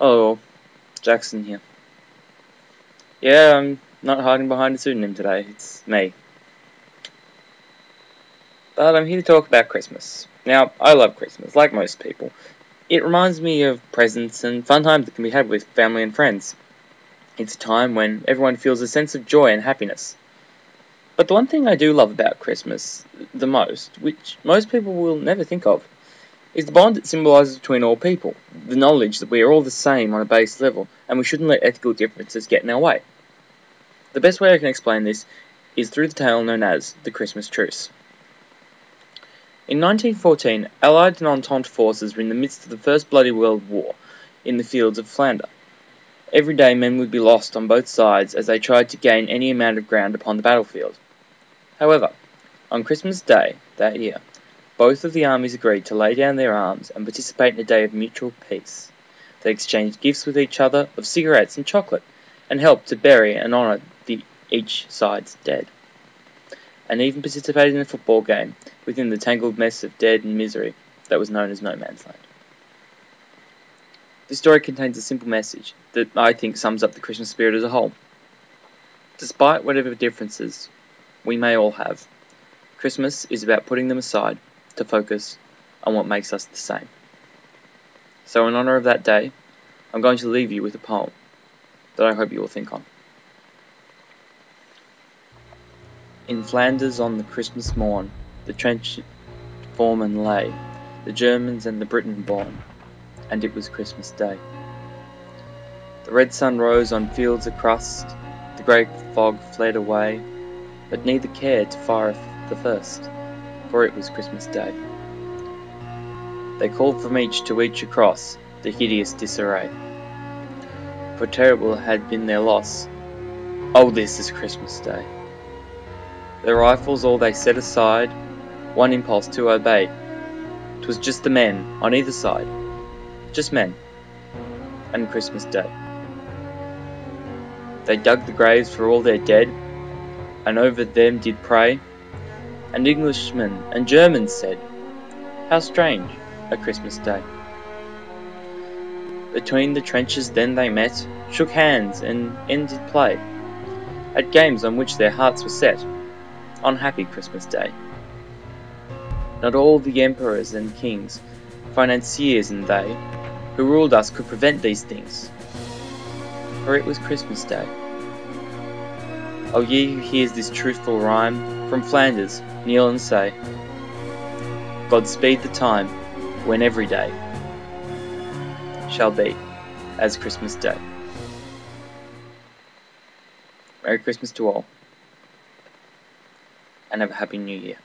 Oh, Jackson here. Yeah, I'm not hiding behind a pseudonym today. It's me. But I'm here to talk about Christmas. Now, I love Christmas, like most people. It reminds me of presents and fun times that can be had with family and friends. It's a time when everyone feels a sense of joy and happiness. But the one thing I do love about Christmas the most, which most people will never think of, is the bond it symbolises between all people, the knowledge that we are all the same on a base level, and we shouldn't let ethical differences get in our way. The best way I can explain this is through the tale known as the Christmas Truce. In 1914, Allied and Entente forces were in the midst of the First Bloody World War in the fields of Flanders. Every day men would be lost on both sides as they tried to gain any amount of ground upon the battlefield. However, on Christmas Day that year, both of the armies agreed to lay down their arms and participate in a day of mutual peace. They exchanged gifts with each other of cigarettes and chocolate, and helped to bury and honour each side's dead, and even participated in a football game within the tangled mess of dead and misery that was known as No Man's Land. This story contains a simple message that I think sums up the Christmas spirit as a whole. Despite whatever differences we may all have, Christmas is about putting them aside to focus on what makes us the same. So in honour of that day, I'm going to leave you with a poem that I hope you will think on. In Flanders on the Christmas morn, the trench foreman lay, the Germans and the Briton born, and it was Christmas Day. The red sun rose on fields of crust, the grey fog fled away, but neither cared to fire the first, for it was Christmas Day. They called from each to each across the hideous disarray, for terrible had been their loss. Oh, this is Christmas Day. Their rifles all they set aside, one impulse to obey. 'Twas just the men on either side, just men, and Christmas Day. They dug the graves for all their dead, and over them did pray, and Englishmen and Germans said, how strange, a Christmas Day. Between the trenches then they met, shook hands and ended play, at games on which their hearts were set, on happy Christmas Day. Not all the emperors and kings, financiers and they, who ruled us could prevent these things, for it was Christmas Day. O ye who hears this truthful rhyme, from Flanders, kneel and say, God speed the time, when every day shall be as Christmas Day. Merry Christmas to all, and have a Happy New Year.